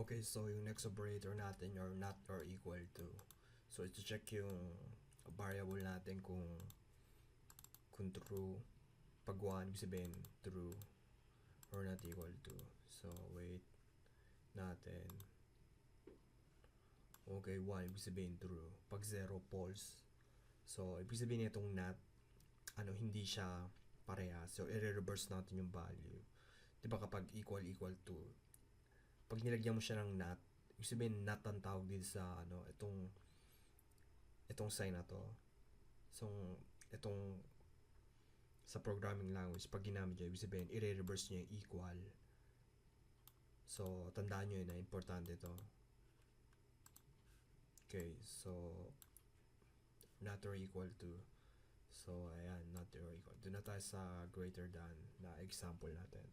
Okay, so yung next operator natin yung not or equal to. So, ito-check yung variable natin kung true. Pag 1, ibig sabihin true or not equal to. So, wait natin. Okay, 1, ibig sabihin true. Pag 0, false. So, ibig sabihin itong not, hindi siya parehas. So, i-reverse natin yung value. Diba kapag equal to, pag nilagyan mo siya ng not, ibig sabihin not ang tawag din sa itong sign na to. So, itong sa programming language, pag ginamit nyo, ibig sabihin, i-reverse nyo yung equal. So, tandaan nyo yun na importante to. Okay, so, not or equal to. So, ayan, not or equal. Doon na tayo sa greater than na example natin.